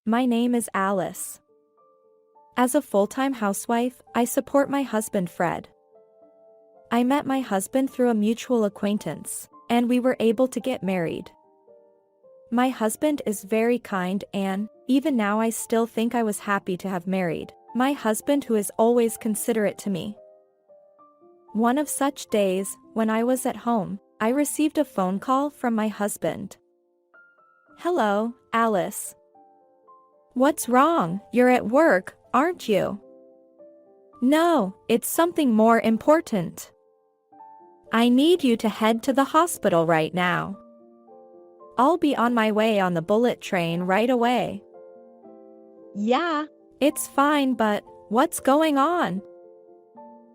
My name is Alice. As a full-time housewife, I support my husband Fred. I met my husband through a mutual acquaintance, and we were able to get married. My husband is very kind and, even now I still think I was happy to have married my husband who is always considerate to me. One of such days, when I was at home, I received a phone call from my husband. "Hello, Alice. What's wrong? You're at work, aren't you?" "No, it's something more important. I need you to head to the hospital right now." "I'll be on my way on the bullet train right away." "Yeah, it's fine, but what's going on?"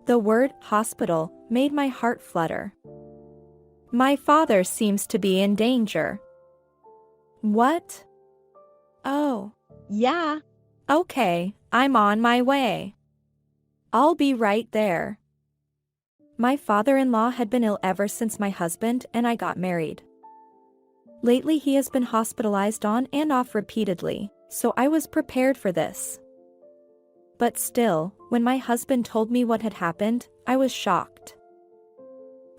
The word hospital made my heart flutter. "My father seems to be in danger." "What?" "Oh, yeah. Okay, I'm on my way. I'll be right there." My father-in-law had been ill ever since my husband and I got married. Lately he has been hospitalized on and off repeatedly, so I was prepared for this. But still, when my husband told me what had happened, I was shocked.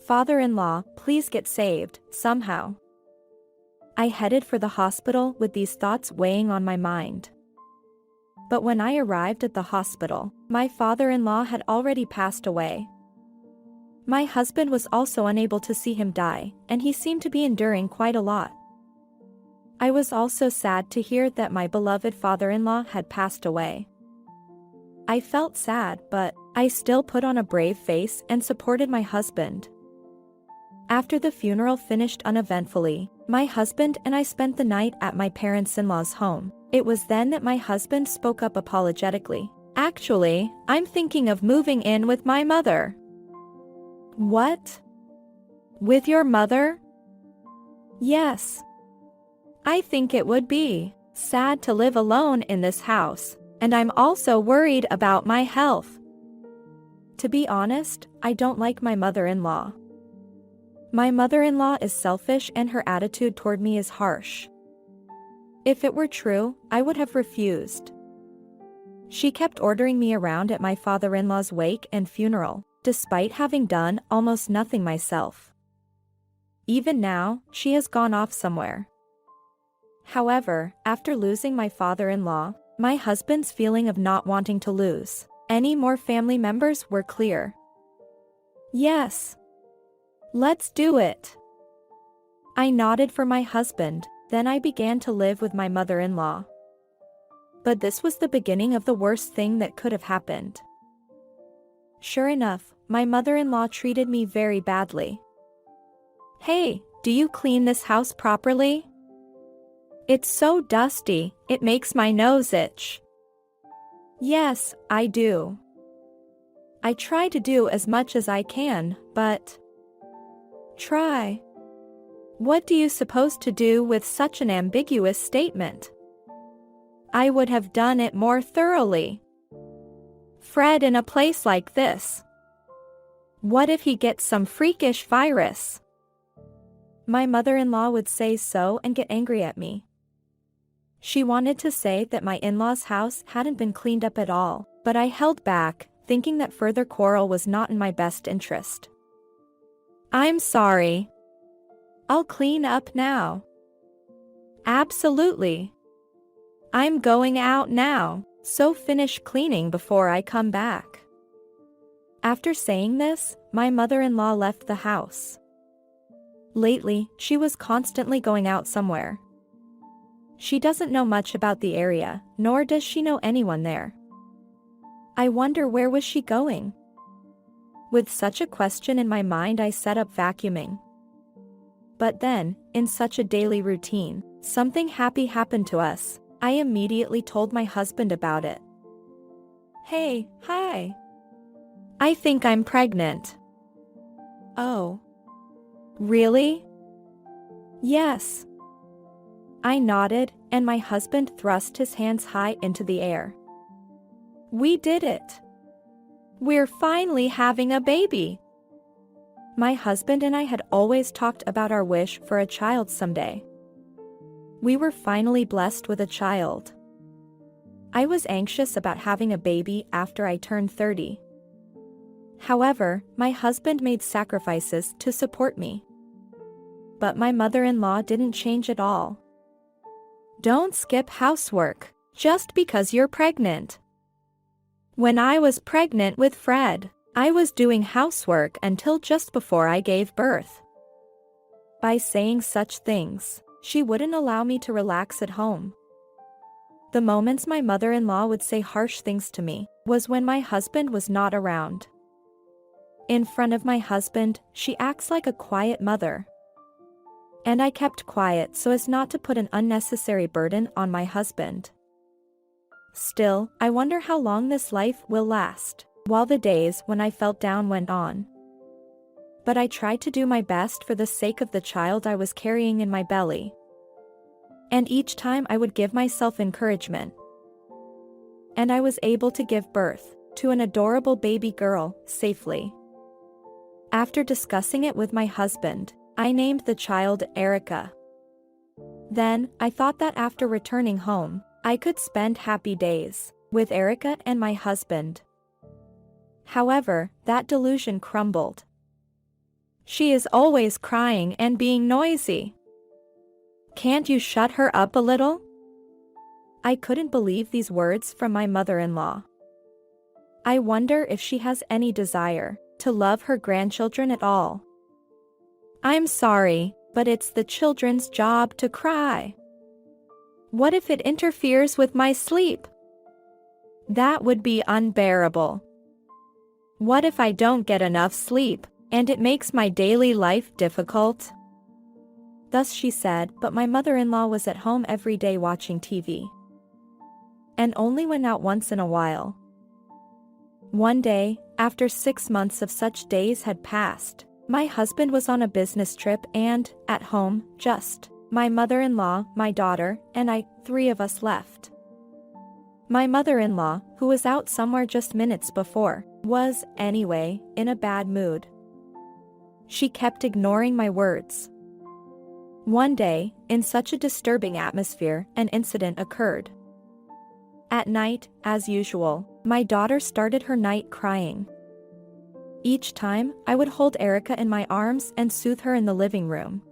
"Father-in-law, please get saved, somehow." I headed for the hospital with these thoughts weighing on my mind. But when I arrived at the hospital, my father-in-law had already passed away. My husband was also unable to see him die, and he seemed to be enduring quite a lot. I was also sad to hear that my beloved father-in-law had passed away. I felt sad, but I still put on a brave face and supported my husband. After the funeral finished uneventfully, my husband and I spent the night at my parents-in-law's home. It was then that my husband spoke up apologetically. "Actually, I'm thinking of moving in with my mother." "What? With your mother?" "Yes. I think it would be sad to live alone in this house, and I'm also worried about my health." To be honest, I don't like my mother-in-law. My mother-in-law is selfish and her attitude toward me is harsh. If it were true, I would have refused. She kept ordering me around at my father-in-law's wake and funeral, despite having done almost nothing myself. Even now, she has gone off somewhere. However, after losing my father-in-law, my husband's feeling of not wanting to lose any more family members were clear. "Yes. Let's do it." I nodded for my husband, then I began to live with my mother-in-law. But this was the beginning of the worst thing that could have happened. Sure enough, my mother-in-law treated me very badly. "Hey, do you clean this house properly? It's so dusty, it makes my nose itch." "Yes, I do. I try to do as much as I can, but..." "Try? What do you suppose to do with such an ambiguous statement?" "I would have done it more thoroughly. Fred in a place like this. What if he gets some freakish virus?" My mother-in-law would say so and get angry at me. She wanted to say that my in-laws' house hadn't been cleaned up at all, but I held back, thinking that further quarrel was not in my best interest. "I'm sorry. I'll clean up now." "Absolutely. I'm going out now, so finish cleaning before I come back." After saying this, my mother-in-law left the house. Lately, she was constantly going out somewhere. She doesn't know much about the area, nor does she know anyone there. I wonder where was she going? With such a question in my mind, I set up vacuuming. But then, in such a daily routine, something happy happened to us. I immediately told my husband about it. "Hey, hi. I think I'm pregnant." "Oh. Really?" "Yes." I nodded, and my husband thrust his hands high into the air. "We did it. We're finally having a baby." My husband and I had always talked about our wish for a child someday. We were finally blessed with a child. I was anxious about having a baby after I turned 30. However, my husband made sacrifices to support me. But my mother-in-law didn't change at all. Don't skip housework just because you're pregnant. When I was pregnant with Fred, I was doing housework until just before I gave birth. By saying such things, she wouldn't allow me to relax at home. The moments my mother-in-law would say harsh things to me was when my husband was not around. In front of my husband, she acts like a quiet mother. And I kept quiet so as not to put an unnecessary burden on my husband. Still, I wonder how long this life will last, while the days when I felt down went on. But I tried to do my best for the sake of the child I was carrying in my belly. And each time I would give myself encouragement. And I was able to give birth to an adorable baby girl safely. After discussing it with my husband, I named the child Erica. Then, I thought that after returning home, I could spend happy days with Erica and my husband. However, that delusion crumbled. She is always crying and being noisy. Can't you shut her up a little? I couldn't believe these words from my mother-in-law. I wonder if she has any desire to love her grandchildren at all. I'm sorry, but it's the children's job to cry. What if it interferes with my sleep? That would be unbearable. What if I don't get enough sleep, and it makes my daily life difficult? Thus she said, but my mother-in-law was at home every day watching TV. And only went out once in a while. One day, after 6 months of such days had passed, my husband was on a business trip and, at home, just my mother-in-law, my daughter, and I, 3 of us left. My mother-in-law, who was out somewhere just minutes before, was, anyway, in a bad mood. She kept ignoring my words. One day, in such a disturbing atmosphere, an incident occurred. At night, as usual, my daughter started her night crying. Each time, I would hold Erica in my arms and soothe her in the living room.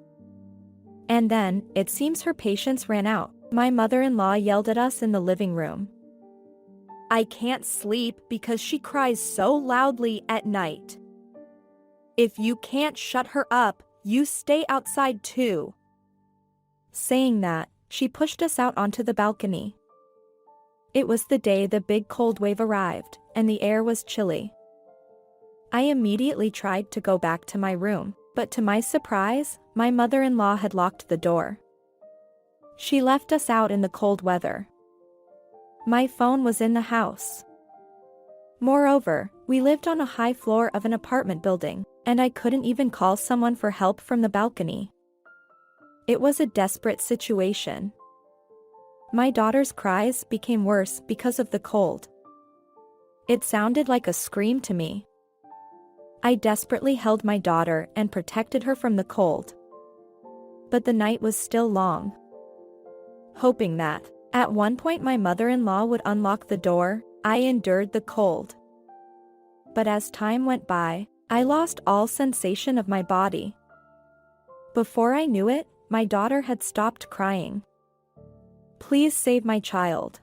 And then, it seems her patience ran out. My mother-in-law yelled at us in the living room. I can't sleep because she cries so loudly at night. If you can't shut her up, you stay outside too. Saying that, she pushed us out onto the balcony. It was the day the big cold wave arrived, and the air was chilly. I immediately tried to go back to my room, but to my surprise, my mother-in-law had locked the door. She left us out in the cold weather. My phone was in the house. Moreover, we lived on a high floor of an apartment building, and I couldn't even call someone for help from the balcony. It was a desperate situation. My daughter's cries became worse because of the cold. It sounded like a scream to me. I desperately held my daughter and protected her from the cold. But the night was still long. Hoping that, at one point my mother-in-law would unlock the door, I endured the cold. But as time went by, I lost all sensation of my body. Before I knew it, my daughter had stopped crying. Please save my child.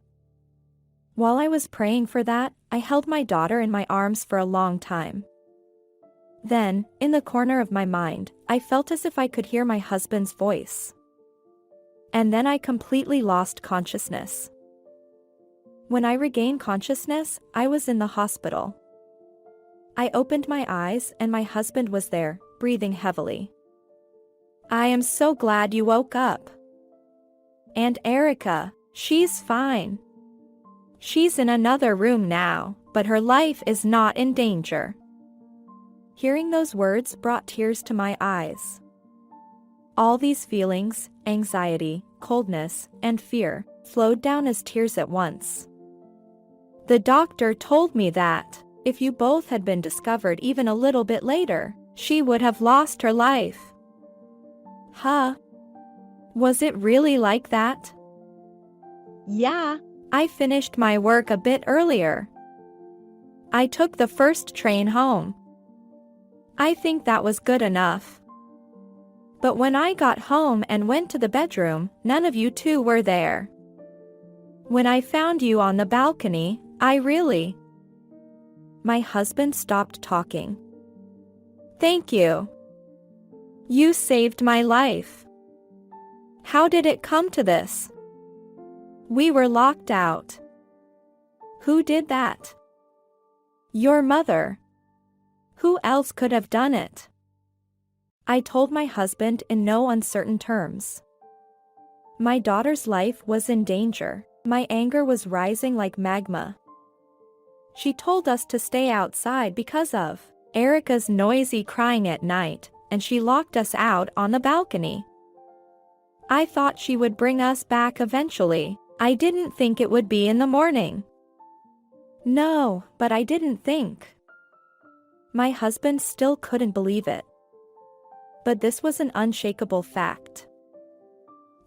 While I was praying for that, I held my daughter in my arms for a long time. Then, in the corner of my mind, I felt as if I could hear my husband's voice. And then I completely lost consciousness. When I regained consciousness, I was in the hospital. I opened my eyes and my husband was there, breathing heavily. I am so glad you woke up. And Erica, she's fine. She's in another room now, but her life is not in danger. Hearing those words brought tears to my eyes. All these feelings, anxiety, coldness, and fear, flowed down as tears at once. The doctor told me that, if you both had been discovered even a little bit later, she would have lost her life. Huh? Was it really like that? Yeah, I finished my work a bit earlier. I took the first train home. I think that was good enough. But when I got home and went to the bedroom, none of you two were there. When I found you on the balcony, I really... My husband stopped talking. Thank you. You saved my life. How did it come to this? We were locked out. Who did that? Your mother. Who else could have done it? I told my husband in no uncertain terms. My daughter's life was in danger. My anger was rising like magma. She told us to stay outside because of Erica's noisy crying at night, and she locked us out on the balcony. I thought she would bring us back eventually. I didn't think it would be in the morning. No, but I didn't think. My husband still couldn't believe it. But this was an unshakable fact.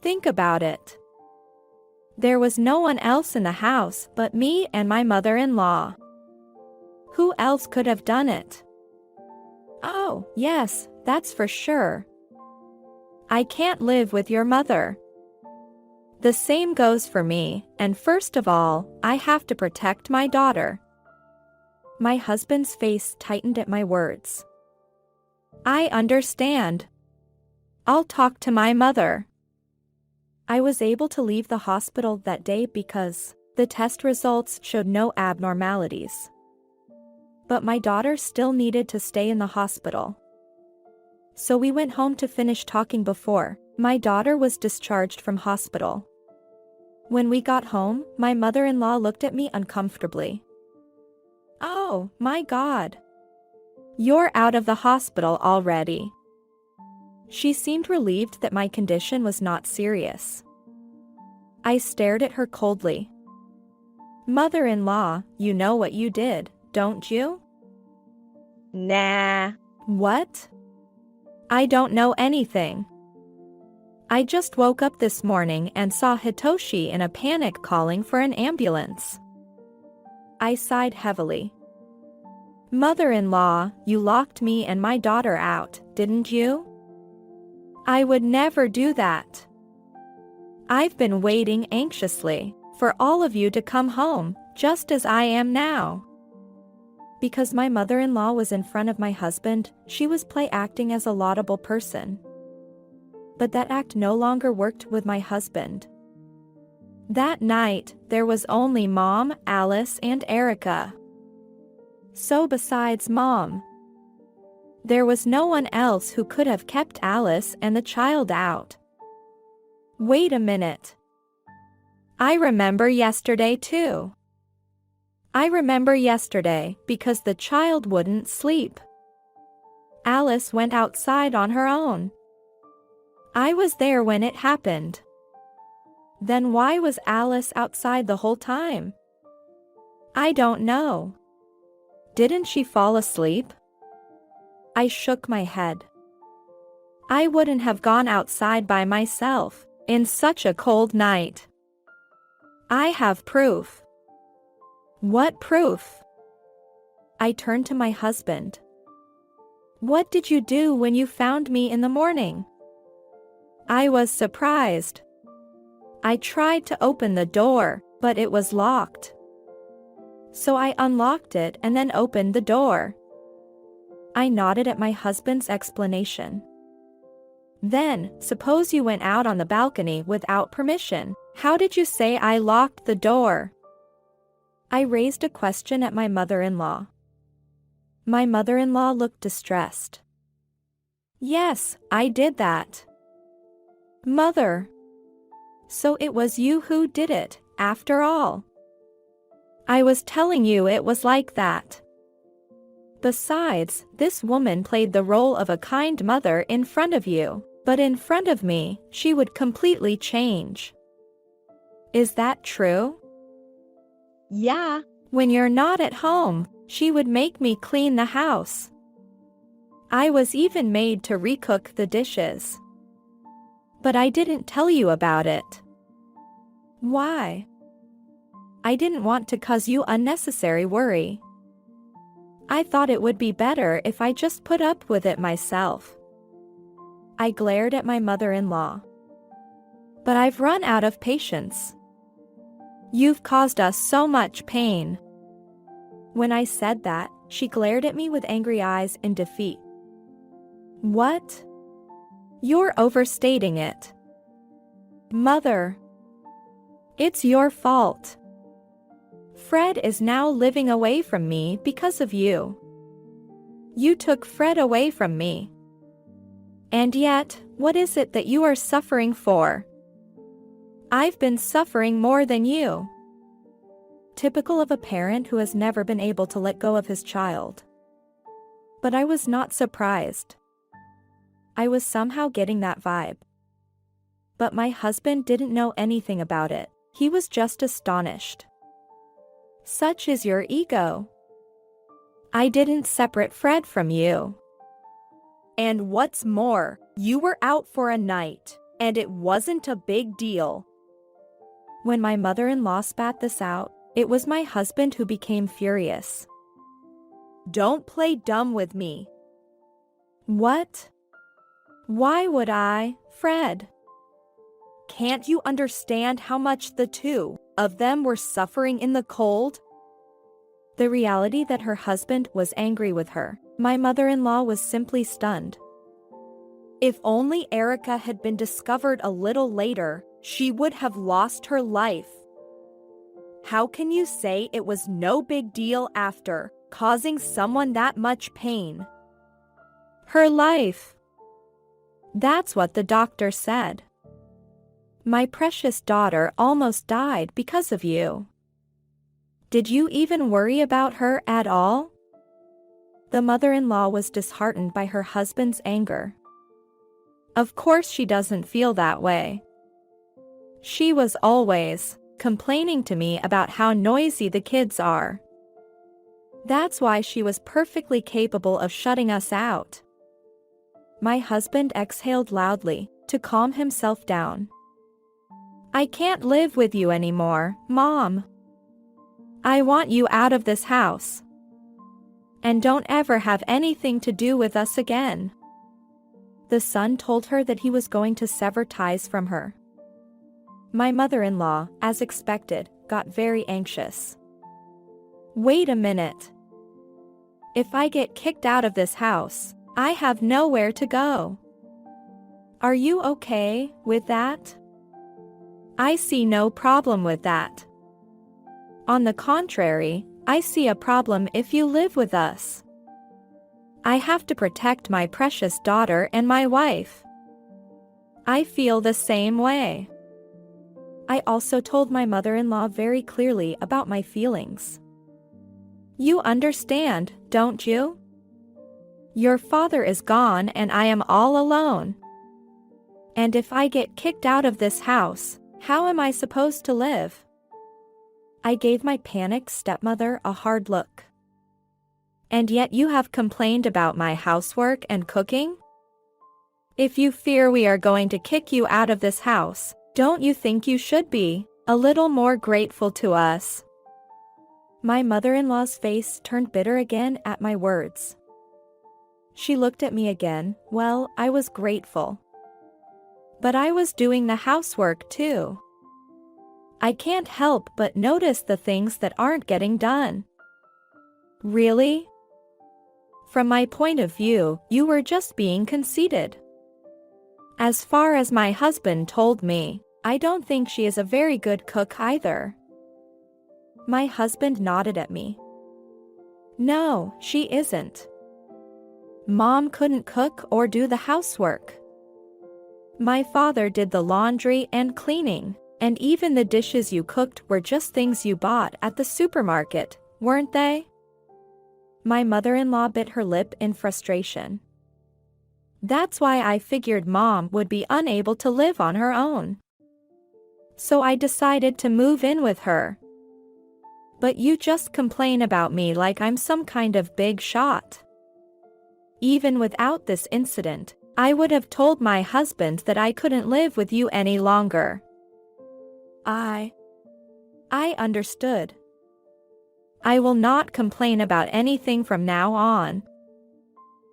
Think about it. There was no one else in the house but me and my mother-in-law. Who else could have done it? Oh, yes, that's for sure. I can't live with your mother. The same goes for me, and first of all, I have to protect my daughter. My husband's face tightened at my words. I understand. I'll talk to my mother. I was able to leave the hospital that day because the test results showed no abnormalities. But my daughter still needed to stay in the hospital. So we went home to finish talking before my daughter was discharged from hospital. When we got home, my mother-in-law looked at me uncomfortably. Oh, my God. You're out of the hospital already. She seemed relieved that my condition was not serious. I stared at her coldly. Mother-in-law, you know what you did, don't you? Nah. What? I don't know anything. I just woke up this morning and saw Hitoshi in a panic calling for an ambulance. I sighed heavily. Mother-in-law, you locked me and my daughter out, didn't you? I would never do that. I've been waiting anxiously for all of you to come home, just as I am now. Because my mother-in-law was in front of my husband, she was play-acting as a laudable person. But that act no longer worked with my husband. That night, there was only Mom, Alice, and Erica. So besides Mom, there was no one else who could have kept Alice and the child out. Wait a minute. I remember yesterday too. I remember yesterday because the child wouldn't sleep. Alice went outside on her own. I was there when it happened. Then why was Alice outside the whole time? I don't know. Didn't she fall asleep? I shook my head. I wouldn't have gone outside by myself in such a cold night. I have proof. What proof? I turned to my husband. What did you do when you found me in the morning? I was surprised. I tried to open the door, but it was locked. So I unlocked it and then opened the door. I nodded at my husband's explanation. Then, suppose you went out on the balcony without permission. How did you say I locked the door? I raised a question at my mother-in-law. My mother-in-law looked distressed. Yes, I did that. Mother. So it was you who did it, after all. I was telling you it was like that. Besides, this woman played the role of a kind mother in front of you, but in front of me, she would completely change. Is that true? Yeah. When you're not at home, she would make me clean the house. I was even made to recook the dishes. But I didn't tell you about it. Why? I didn't want to cause you unnecessary worry. I thought it would be better if I just put up with it myself. I glared at my mother-in-law. But I've run out of patience. You've caused us so much pain. When I said that, she glared at me with angry eyes in defeat. What? You're overstating it. Mother. It's your fault. Fred is now living away from me because of you. You took Fred away from me. And yet, what is it that you are suffering for? I've been suffering more than you. Typical of a parent who has never been able to let go of his child. But I was not surprised. I was somehow getting that vibe. But my husband didn't know anything about it. He was just astonished. Such is your ego. I didn't separate Fred from you. And what's more, you were out for a night, and it wasn't a big deal. When my mother-in-law spat this out, it was my husband who became furious. Don't play dumb with me. What? Why would I, Fred? Can't you understand how much the two of them were suffering in the cold? The reality that her husband was angry with her, my mother-in-law was simply stunned. If only Erica had been discovered a little later, she would have lost her life. How can you say it was no big deal after causing someone that much pain? Her life. That's what the doctor said. My precious daughter almost died because of you. Did you even worry about her at all? The mother-in-law was disheartened by her husband's anger. Of course she doesn't feel that way. She was always complaining to me about how noisy the kids are. That's why she was perfectly capable of shutting us out. My husband exhaled loudly to calm himself down. I can't live with you anymore, Mom. I want you out of this house. And don't ever have anything to do with us again. The son told her that he was going to sever ties from her. My mother-in-law, as expected, got very anxious. Wait a minute. If I get kicked out of this house, I have nowhere to go. Are you okay with that? I see no problem with that. On the contrary, I see a problem if you live with us. I have to protect my precious daughter and my wife. I feel the same way. I also told my mother-in-law very clearly about my feelings. You understand, don't you? Your father is gone and I am all alone. And if I get kicked out of this house, how am I supposed to live? I gave my panicked stepmother a hard look. And yet you have complained about my housework and cooking? If you fear we are going to kick you out of this house, don't you think you should be a little more grateful to us? My mother-in-law's face turned bitter again at my words. She looked at me again. Well, I was grateful. But I was doing the housework too. I can't help but notice the things that aren't getting done. Really? From my point of view, you were just being conceited. As far as my husband told me, I don't think she is a very good cook either. My husband nodded at me. No, she isn't. Mom couldn't cook or do the housework. My father did the laundry and cleaning, and even the dishes you cooked were just things you bought at the supermarket, weren't they? My mother-in-law bit her lip in frustration. That's why I figured Mom would be unable to live on her own. So I decided to move in with her. But you just complain about me like I'm some kind of big shot. Even without this incident, I would have told my husband that I couldn't live with you any longer. I understood. I will not complain about anything from now on.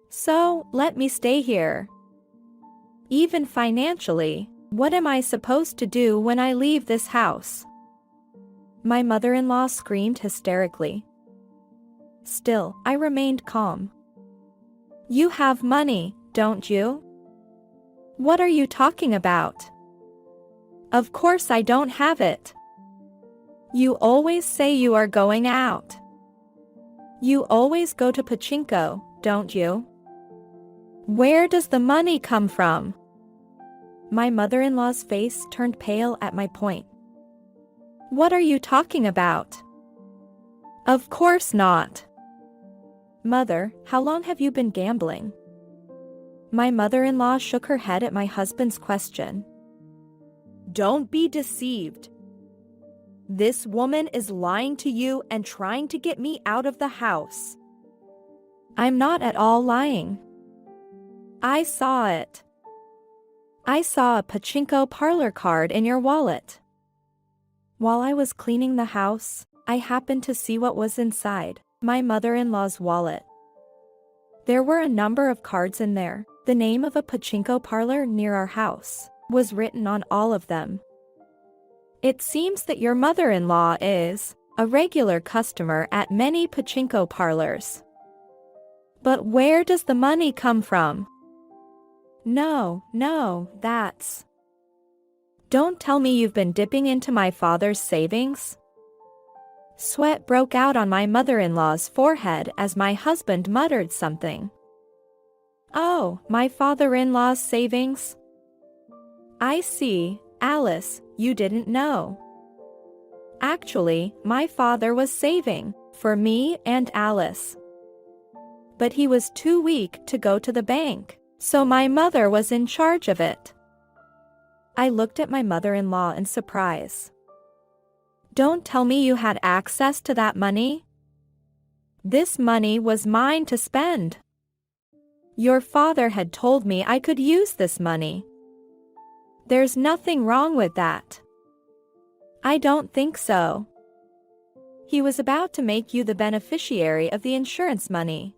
So, let me stay here. Even financially, what am I supposed to do when I leave this house? My mother-in-law screamed hysterically. Still, I remained calm. You have money, don't you? What are you talking about? Of course I don't have it. You always say you are going out. You always go to pachinko, don't you? Where does the money come from? My mother-in-law's face turned pale at my point. What are you talking about? Of course not. Mother, how long have you been gambling? My mother-in-law shook her head at my husband's question. Don't be deceived. This woman is lying to you and trying to get me out of the house. I'm not at all lying. I saw it. I saw a pachinko parlor card in your wallet. While I was cleaning the house, I happened to see what was inside my mother-in-law's wallet. There were a number of cards in there. The name of a pachinko parlor near our house was written on all of them. It seems that your mother-in-law is a regular customer at many pachinko parlors. But where does the money come from? No, that's... Don't tell me you've been dipping into my father's savings? Sweat broke out on my mother-in-law's forehead as my husband muttered something. Oh, my father-in-law's savings? I see, Alice, you didn't know. Actually, my father was saving for me and Alice. But he was too weak to go to the bank, so my mother was in charge of it. I looked at my mother-in-law in surprise. Don't tell me you had access to that money? This money was mine to spend. Your father had told me I could use this money. There's nothing wrong with that. I don't think so. He was about to make you the beneficiary of the insurance money.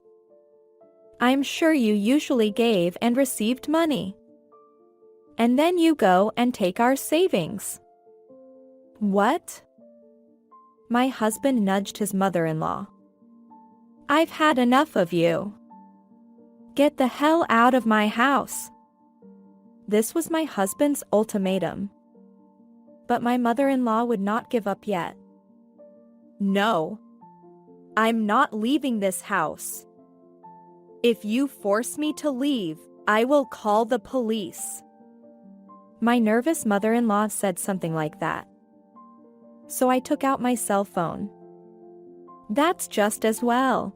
I'm sure you usually gave and received money. And then you go and take our savings. What? My husband nudged his mother-in-law. I've had enough of you. Get the hell out of my house. This was my husband's ultimatum. But my mother-in-law would not give up yet. No. I'm not leaving this house. If you force me to leave, I will call the police. My nervous mother-in-law said something like that. So I took out my cell phone. That's just as well.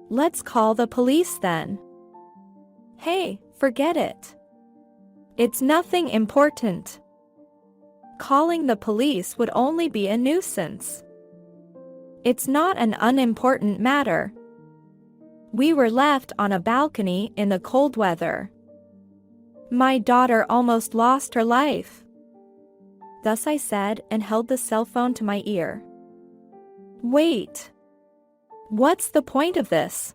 Let's call the police then. Hey, forget it. It's nothing important. Calling the police would only be a nuisance. It's not an unimportant matter. We were left on a balcony in the cold weather. My daughter almost lost her life. Thus I said and held the cell phone to my ear. Wait. What's the point of this?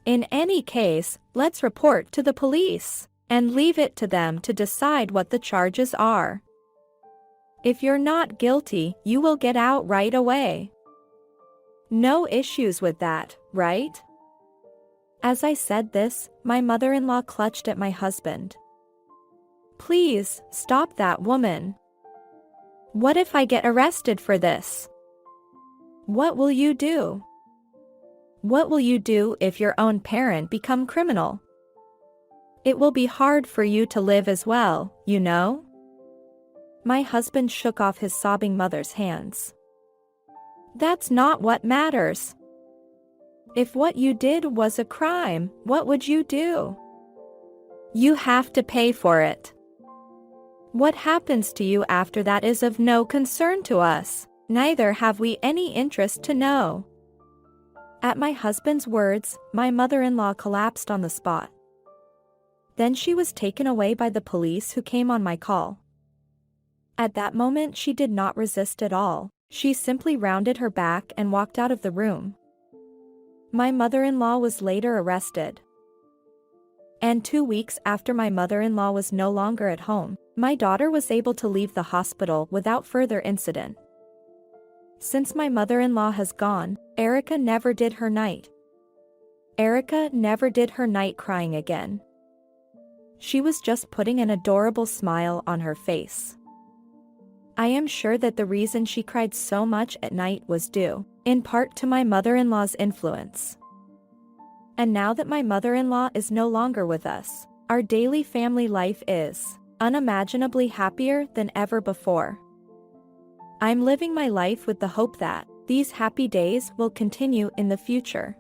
In any case, let's report to the police and leave it to them to decide what the charges are. If you're not guilty, you will get out right away. No issues with that, right? As I said this, my mother-in-law clutched at my husband. Please, stop that woman. What if I get arrested for this? What will you do? What will you do if your own parent become criminal? It will be hard for you to live as well, you know? My husband shook off his sobbing mother's hands. That's not what matters. If what you did was a crime, what would you do? You have to pay for it. What happens to you after that is of no concern to us, neither have we any interest to know. At my husband's words, my mother-in-law collapsed on the spot. Then she was taken away by the police who came on my call. At that moment she did not resist at all. She simply rounded her back and walked out of the room. My mother-in-law was later arrested. And 2 weeks after my mother-in-law was no longer at home, my daughter was able to leave the hospital without further incident. Since my mother-in-law has gone, Erica never did her night. Erica never did her night crying again. She was just putting an adorable smile on her face. I am sure that the reason she cried so much at night was due, in part, to my mother-in-law's influence. And now that my mother-in-law is no longer with us, our daily family life is unimaginably happier than ever before. I'm living my life with the hope that these happy days will continue in the future.